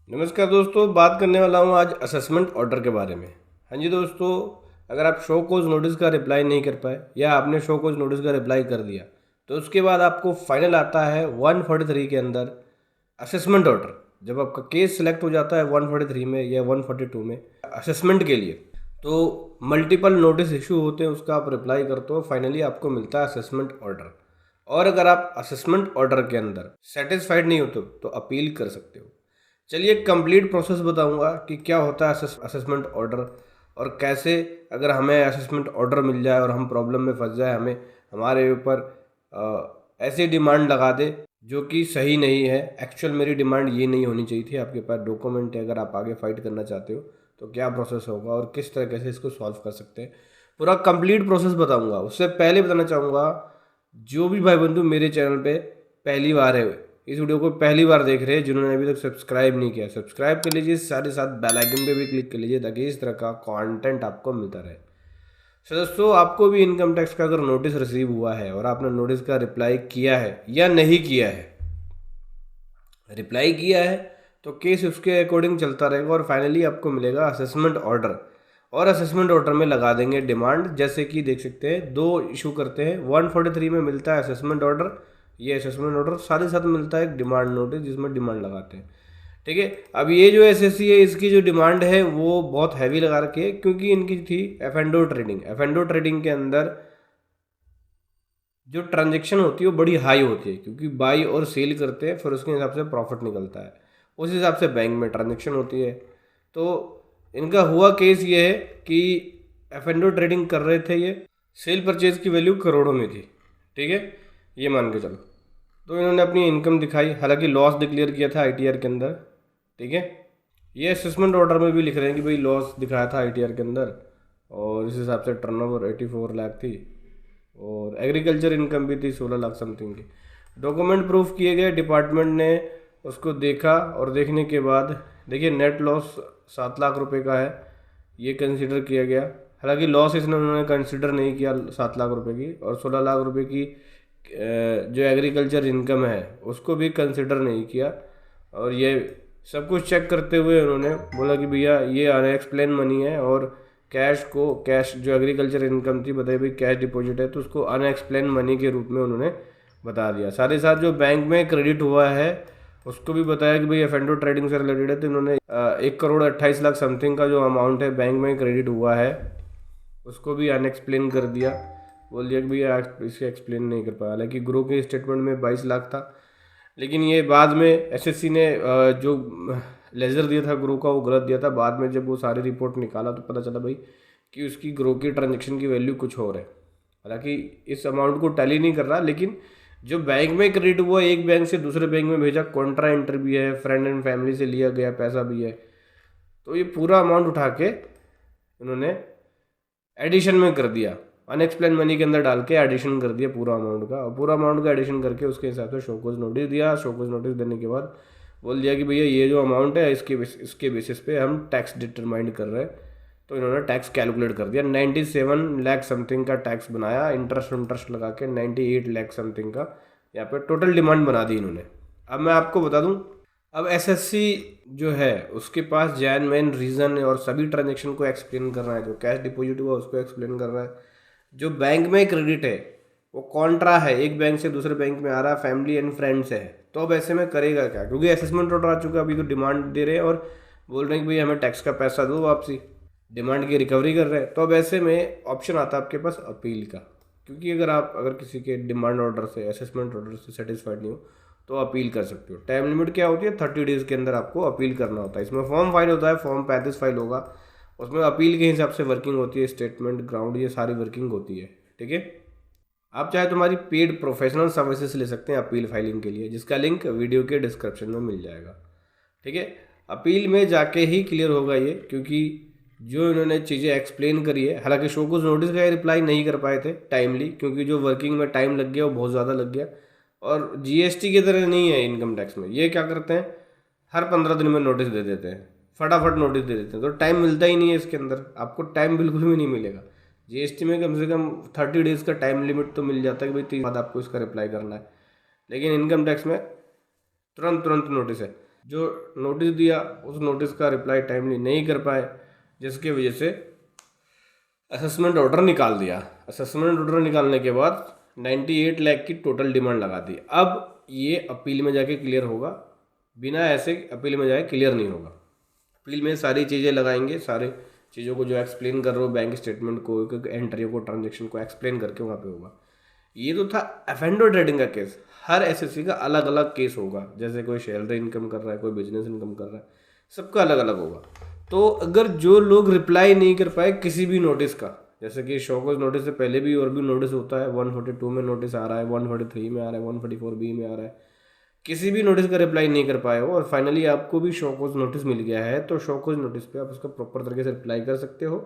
नमस्कार दोस्तों, बात करने वाला हूँ आज असेसमेंट ऑर्डर के बारे में। हाँ जी दोस्तों, अगर आप शो कोज नोटिस का रिप्लाई नहीं कर पाए या आपने शो कोज नोटिस का रिप्लाई कर दिया तो उसके बाद आपको फाइनल आता है 143 के अंदर असेसमेंट ऑर्डर। जब आपका केस सिलेक्ट हो जाता है 143 में या 142 में असेसमेंट के लिए, तो मल्टीपल नोटिस इशू होते हैं, उसका आप रिप्लाई करते हो, फाइनली आपको मिलता है असेसमेंट ऑर्डर। और अगर आप असेसमेंट ऑर्डर के अंदर सेटिस्फाइड नहीं होते तो अपील कर सकते हो। चलिए कंप्लीट प्रोसेस बताऊंगा कि क्या होता है असेसमेंट ऑर्डर और कैसे अगर हमें असेसमेंट ऑर्डर मिल जाए और हम प्रॉब्लम में फंस जाए, हमें हमारे ऊपर ऐसी डिमांड लगा दे जो कि सही नहीं है। एक्चुअल मेरी डिमांड ये नहीं होनी चाहिए थी। आपके पास डॉक्यूमेंट है, अगर आप आगे फाइट करना चाहते हो तो क्या प्रोसेस होगा और किस तरीके से इसको सॉल्व कर सकते हैं, पूरा कंप्लीट प्रोसेस बताऊंगा। उससे पहले बताना चाहूँगा, जो भी भाई बंधु मेरे चैनल पे पहली बार है, इस वीडियो को पहली बार देख रहे हैं, जिन्होंने अभी तक सब्सक्राइब नहीं किया सब्सक्राइब कर लीजिए, साथ ही साथ बेल आइकन पे भी क्लिक कर लीजिए ताकि इस तरह का कंटेंट आपको मिलता रहे। सो दोस्तों, आपको भी इनकम टैक्स का अगर नोटिस रिसीव हुआ है और आपने नोटिस का रिप्लाई किया है या नहीं किया है, रिप्लाई किया है तो केस उसके अकॉर्डिंग चलता रहेगा और फाइनली आपको मिलेगा असेसमेंट ऑर्डर। और असेसमेंट ऑर्डर में लगा देंगे डिमांड, जैसे कि देख सकते हैं दो इशू करते हैं। 143 में मिलता है असेसमेंट ऑर्डर, ये असेसमेंट ऑर्डर, साथ ही साथ मिलता है एक डिमांड नोटिस जिसमें डिमांड लगाते हैं। ठीक है, अब ये जो एसएससी है इसकी जो डिमांड है वो बहुत हैवी लगा रखी है, क्योंकि इनकी थी एफ एंडो ट्रेडिंग के अंदर जो ट्रांजेक्शन होती है वो बड़ी हाई होती है, क्योंकि बाई और सेल करते हैं, फिर उसके हिसाब से प्रॉफिट निकलता है, उस हिसाब से बैंक में ट्रांजेक्शन होती है। तो इनका हुआ केस ये है कि एफ ट्रेडिंग कर रहे थे, ये सेल परचेज की वैल्यू करोड़ों में थी। ठीक है, ये मान के चलो। तो इन्होंने अपनी इनकम दिखाई, हालांकि लॉस डिक्लेयर किया था आईटीआर के अंदर। ठीक है, ये असेसमेंट ऑर्डर में भी लिख रहे हैं कि भाई लॉस दिखाया था आईटीआर के अंदर, और इस हिसाब से टर्नओवर 84 लाख थी और एग्रीकल्चर इनकम भी थी 16 लाख समथिंग की। डॉक्यूमेंट प्रूफ किए गए, डिपार्टमेंट ने उसको देखा और देखने के बाद देखिए नेट लॉस 7 लाख रुपए का है, ये कंसिडर किया गया। हालांकि लॉस इसने उन्होंने कंसिडर नहीं किया 7 लाख रुपए की, और 16 लाख रुपए की जो एग्रीकल्चर इनकम है उसको भी कंसिडर नहीं किया। और ये सब कुछ चेक करते हुए उन्होंने बोला कि भैया ये अनएक्सप्लेन मनी है, और कैश जो एग्रीकल्चर इनकम थी, बताइए भाई कैश डिपॉजिट है, तो उसको अनएक्सप्लेन मनी के रूप में उन्होंने बता दिया। साथ ही साथ जो बैंक में क्रेडिट हुआ है उसको भी बताया कि भाई एफ ट्रेडिंग से रिलेटेड है, तो इन्होंने 1 करोड़ 28 लाख समथिंग का जो अमाउंट है बैंक में क्रेडिट हुआ है उसको भी अनएक्सप्लेन कर दिया। बोल दिया कि भैया इसे एक्सप्लेन नहीं कर पाया। हालांकि ग्रो के स्टेटमेंट में 22 लाख था, लेकिन ये बाद में एसएससी ने जो लेजर दिया था ग्रो का वो गलत दिया था। बाद में जब वो सारी रिपोर्ट निकाला तो पता चला भाई कि उसकी ग्रो की ट्रांजेक्शन की वैल्यू कुछ और है। हालांकि इस अमाउंट को टैली नहीं कर रहा, लेकिन जो बैंक में क्रेडिट हुआ, एक बैंक से दूसरे बैंक में भेजा, कॉन्ट्रा एंटर भी है, फ्रेंड एंड फैमिली से लिया गया पैसा भी है, तो ये पूरा अमाउंट उठा के इन्होंने एडिशन में कर दिया, अनएक्सप्लेन मनी के अंदर डाल के एडिशन कर दिया पूरा अमाउंट का। और पूरा अमाउंट का एडिशन करके उसके हिसाब से शोकोज नोटिस दिया। शोकोज नोटिस देने के बाद बोल दिया कि भैया ये जो अमाउंट है इसके बेसिस पे हम टैक्स डिटरमाइन कर रहे हैं। तो इन्होंने टैक्स कैलकुलेट कर दिया, 97 लाख समथिंग का टैक्स बनाया, इंटरेस्ट लगा के 98 लाख समथिंग का यहाँ पे टोटल डिमांड बना दी इन्होंने। अब मैं आपको बता दूं, अब एसएससी जो है उसके पास जैन मेन रीज़न और सभी ट्रांजेक्शन को एक्सप्लेन कर रहा है, जो कैश डिपॉजिट हुआ उसको एक्सप्लेन कर रहा है, जो बैंक में क्रेडिट है वो कॉन्ट्रा है, एक बैंक से दूसरे बैंक में आ रहा है, फैमिली एंड फ्रेंड्स है। तो अब ऐसे में करेगा क्या, क्योंकि असेसमेंट ऑर्डर आ चुका है, अभी तो डिमांड दे रहे हैं और बोल रहे हैं कि भाई हमें टैक्स का पैसा दो वापसी, डिमांड की रिकवरी कर रहे हैं। तो अब ऐसे में ऑप्शन आता है आपके पास अपील का, क्योंकि अगर किसी के डिमांड ऑर्डर से, असेसमेंट ऑर्डर से सेटिस्फाइड नहीं हो तो अपील कर सकते हो। टाइम लिमिट क्या होती है, 30 डेज़ के अंदर आपको अपील करना होता है। इसमें फॉर्म फाइल होता है, फॉर्म 35 फाइल होगा, उसमें अपील के हिसाब से वर्किंग होती है, स्टेटमेंट ग्राउंड ये सारी वर्किंग होती है। ठीक है, आप चाहे तो हमारी पेड प्रोफेशनल सर्विसेज ले सकते हैं अपील फाइलिंग के लिए, जिसका लिंक वीडियो के डिस्क्रिप्शन में मिल जाएगा। ठीक है, अपील में जाके ही क्लियर होगा ये, क्योंकि जो इन्होंने चीज़ें एक्सप्लेन करी है, हालांकि शो को नोटिस का रिप्लाई नहीं कर पाए थे टाइमली, क्योंकि जो वर्किंग में टाइम लग गया वो बहुत ज़्यादा लग गया। और जीएसटी की तरह नहीं है इनकम टैक्स में, ये क्या करते हैं हर 15 दिन में नोटिस दे देते हैं, फटाफट नोटिस दे देते हैं, तो टाइम मिलता ही नहीं है इसके अंदर, आपको टाइम बिल्कुल भी नहीं मिलेगा। जीएसटी में कम से कम 30 डेज़ का टाइम लिमिट तो मिल जाता है कि भाई 30 बाद आपको इसका रिप्लाई करना है, लेकिन इनकम टैक्स में तुरंत तुरंत नोटिस है। जो नोटिस दिया उस नोटिस का रिप्लाई टाइमली नहीं कर पाए, जिसकी वजह से असेसमेंट ऑर्डर निकाल दिया। असेसमेंट ऑर्डर निकालने के बाद 98 लाख की टोटल डिमांड लगा दी। अब ये अपील में जाके क्लियर होगा, बिना ऐसे अपील में जाके क्लियर नहीं होगा। अपील में सारी चीज़ें लगाएंगे, सारे चीज़ों को जो एक्सप्लेन कर रहे हो, बैंक स्टेटमेंट को, एंट्रियों को, ट्रांजेक्शन को एक्सप्लेन करके वहाँ पे होगा। ये तो था एफ&ओ ट्रेडिंग का केस। हर एसएससी का अलग अलग केस होगा, जैसे कोई सैलरी इनकम कर रहा है, कोई बिजनेस इनकम कर रहा है, सबका अलग अलग होगा। तो अगर जो लोग रिप्लाई नहीं कर पाए किसी भी नोटिस का, जैसे कि शोकॉज नोटिस से पहले भी और भी नोटिस होता है, 142 में नोटिस आ रहा है, 143 में आ रहा है, 144B में आ रहा है, किसी भी नोटिस का रिप्लाई नहीं कर पाए हो और फाइनली आपको भी शोकॉज नोटिस मिल गया है, तो शोकॉज नोटिस पे आप उसका प्रॉपर तरीके से रिप्लाई कर सकते हो,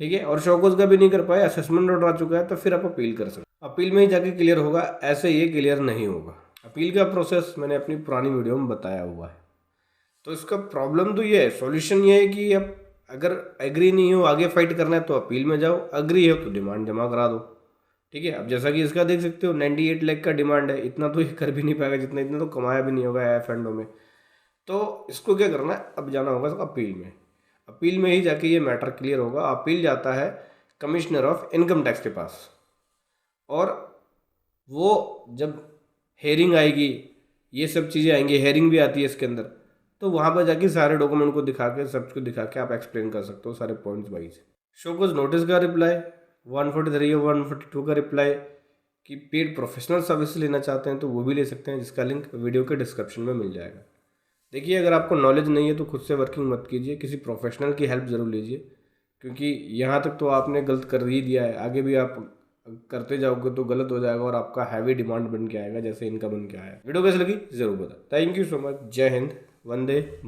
ठीक है। और शोकॉज का भी नहीं कर पाए, असेसमेंट ऑर्डर आ चुका है, तो फिर आप अपील कर सकते हो। अपील में ही जाके क्लियर होगा, ऐसे ये क्लियर नहीं होगा। अपील का प्रोसेस मैंने अपनी पुरानी वीडियो में बताया हुआ है। तो इसका प्रॉब्लम तो ये है, सॉल्यूशन ये है कि अब अगर एग्री नहीं हो, आगे फाइट करना है तो अपील में जाओ, अग्री हो तो डिमांड जमा करा दो, ठीक है। अब जैसा कि इसका देख सकते हो 98 लाख का डिमांड है, इतना तो ये कर भी नहीं पाएगा, इतना तो कमाया भी नहीं होगा एफ&ओ में। तो इसको क्या करना है, अब जाना होगा अपील में। अपील में ही जाके ये मैटर क्लियर होगा। अपील जाता है कमिश्नर ऑफ इनकम टैक्स के पास, और वो जब हेयरिंग आएगी, ये सब चीज़ें आएंगी, हेयरिंग भी आती है इसके अंदर, तो वहाँ पर जाके सारे डॉक्यूमेंट को दिखा के, सबको दिखा के आप एक्सप्लेन कर सकते हो सारे पॉइंट्स वाइज। शोकॉज नोटिस का रिप्लाई, 143 और 142 का रिप्लाई कि पेड प्रोफेशनल सर्विस लेना चाहते हैं तो वो भी ले सकते हैं, जिसका लिंक वीडियो के डिस्क्रिप्शन में मिल जाएगा। देखिए, अगर आपको नॉलेज नहीं है तो खुद से वर्किंग मत कीजिए, किसी प्रोफेशनल की हेल्प ज़रूर लीजिए, क्योंकि यहाँ तक तो आपने गलत कर ही दिया है, आगे भी आप करते जाओगे तो गलत हो जाएगा और आपका हैवी डिमांड बन के आएगा, जैसे इनका बन के आया। वीडियो कैसे लगी ज़रूर बता। Thank you so much. जय हिंद, वंदे।